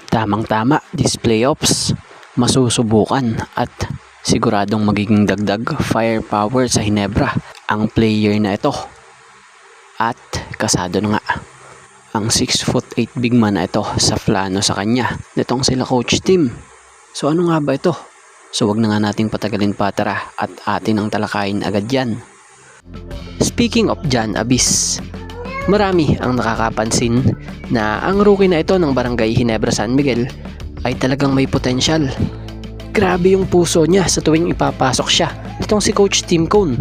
Tamang-tama, these playoffs, masusubukan at siguradong magiging dagdag firepower sa Hinebra ang player na ito. At kasado na nga ang 6'8" big man na ito sa plano sa kanya nitong sila Coach Tim. So ano nga ba ito? So wag na nga nating patagalin pa, tara at atin ang talakayin agad yan. Speaking of Jan Abyss, marami ang nakakapansin na ang rookie na ito ng Barangay Hinebra San Miguel ay talagang may potensyal. Grabe yung puso niya sa tuwing ipapasok siya nitong si Coach Tim Cone.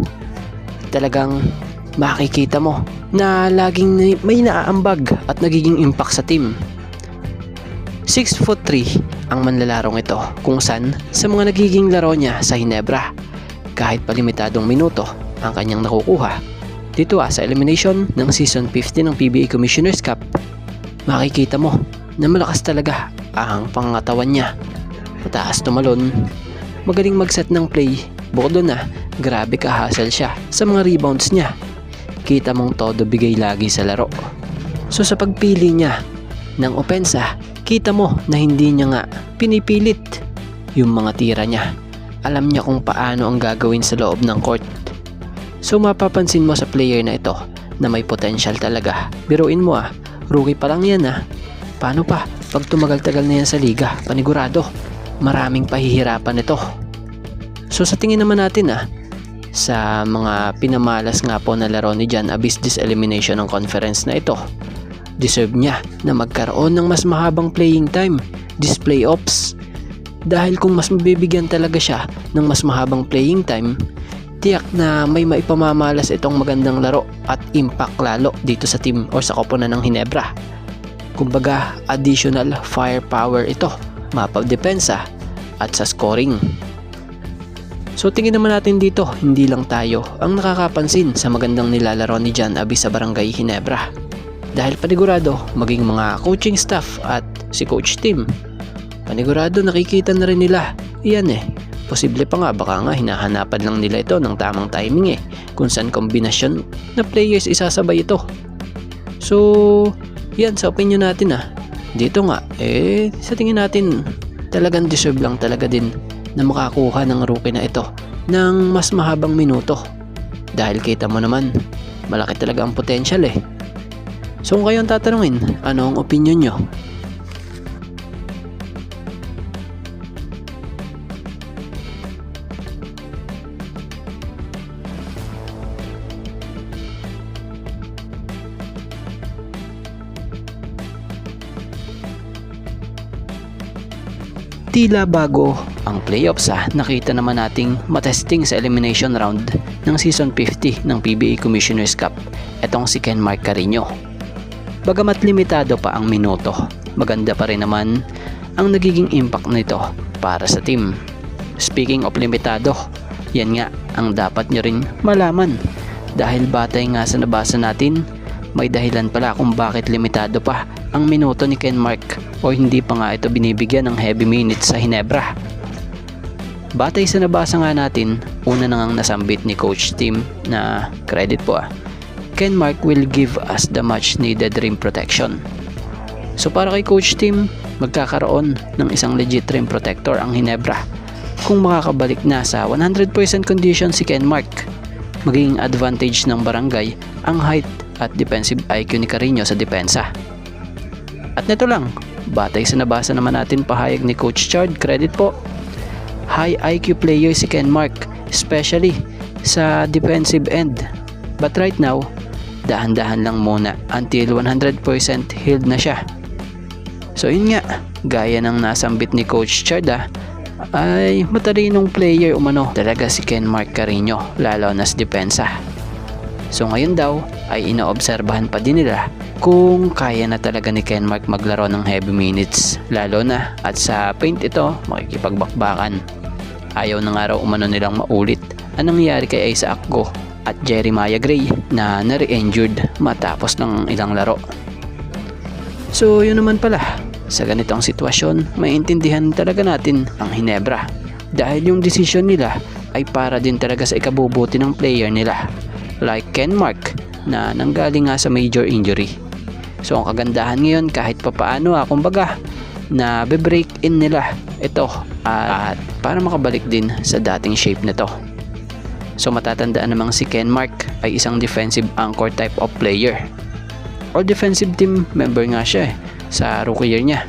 Talagang makikita mo na laging may naaambag at nagiging impact sa team. 6'3" ang manlalarong ito kung saan sa mga nagiging laro niya sa Hinebra, kahit palimitadong minuto ang kanyang nakukuha dito sa elimination ng Season 50 ng PBA Commissioner's Cup, makikita mo na malakas talaga ang pangatawan niya. Mataas tumalon, magaling mag-set ng play, bukod doon grabe ka-hustle siya sa mga rebounds niya. Kita mong todo bigay lagi sa laro. So sa pagpili niya ng opensa, kita mo na hindi niya nga pinipilit yung mga tira niya. Alam niya kung paano ang gagawin sa loob ng court. So mapapansin mo sa player na ito na may potential talaga. Biruin mo rookie pa lang yan Paano pa pag tumagal-tagal na yan sa liga? Panigurado, maraming pahihirapan ito. So sa tingin naman natin sa mga pinamalas nga po na laro ni Jan Abyss this elimination ng conference na ito, deserve niya na magkaroon ng mas mahabang playing time this playoffs. Dahil kung mas mabibigyan talaga siya ng mas mahabang playing time, tiyak na may maipamamalas itong magandang laro at impact lalo dito sa team o sa koponan ng Hinebra. Kumbaga, additional firepower ito, mapagdepensa at sa scoring. So tingin naman natin dito, hindi lang tayo ang nakakapansin sa magandang nilalaro ni Jan Abyss sa Barangay Hinebra. Dahil panigurado, maging mga coaching staff at si Coach Tim, panigurado nakikita na rin nila. Iyan posible pa nga, baka nga hinahanapan lang nila ito ng tamang timing kung saan kombinasyon na players isasabay ito. So yan sa opinion natin dito nga sa tingin natin talagang deserve lang talaga din na makakuha ng rookie na ito ng mas mahabang minuto. Dahil kita mo naman, malaki talaga ang potential So kung kayo ang tatanungin, ano ang opinion nyo? Tila bago ang playoffs nakita naman nating matesting sa elimination round ng Season 50 ng PBA Commissioner's Cup etong si Ken Mark Carino. Bagamat limitado pa ang minuto, maganda pa rin naman ang nagiging impact nito para sa team. Speaking of limitado, yan nga ang dapat nyo rin malaman dahil batay nga sa nabasa natin, may dahilan pala kung bakit limitado pa ang minuto ni Ken Mark o hindi pa nga ito binibigyan ng heavy minutes sa Hinebra. Batay sa nabasa nga natin, una na ngang nasambit ni Coach Tim na credit po Ken Mark will give us the much needed rim protection. So para kay Coach Tim, magkakaroon ng isang legit rim protector ang Hinebra kung makakabalik na sa 100% condition si Ken Mark. Magiging advantage ng barangay ang height at defensive IQ ni Carino sa depensa. At neto lang, batay sa nabasa naman natin pahayag ni Coach Chard, credit po, high IQ player si Ken Mark, especially sa defensive end. But right now, dahan-dahan lang muna until 100% healed na siya. So yun nga, gaya ng nasambit ni Coach Chard ay matalinong player umano talaga si Ken Mark Carino, lalo na sa depensa. So ngayon daw ay inoobserbahan pa din nila kung kaya na talaga ni Ken Mark maglaro ng heavy minutes, lalo na at sa paint ito makikipagbakbakan. Ayaw na nga raw umano nilang maulit ang nangyari kay Isaac Go at Jeremiah Gray na nare-injured matapos ng ilang laro. So yun naman pala, sa ganitong sitwasyon maintindihan talaga natin ang Hinebra dahil yung decision nila ay para din talaga sa ikabubuti ng player nila, like Ken Mark na nanggaling nga sa major injury. So ang kagandahan ngayon kahit papaano kumbaga na be-break in nila ito at para makabalik din sa dating shape nito. So matatandaan namang si Ken Mark ay isang defensive anchor type of player. All defensive team member nga siya sa rookie year niya.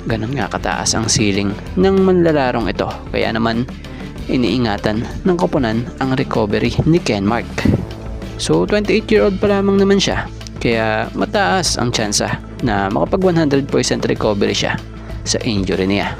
Ganun nga kataas ang ceiling ng manlalarong ito, kaya naman iniingatan ng koponan ang recovery ni Ken Mark. So 28-year-old pa lamang naman siya, kaya mataas ang tsansa na makapag 100% recovery siya sa injury niya.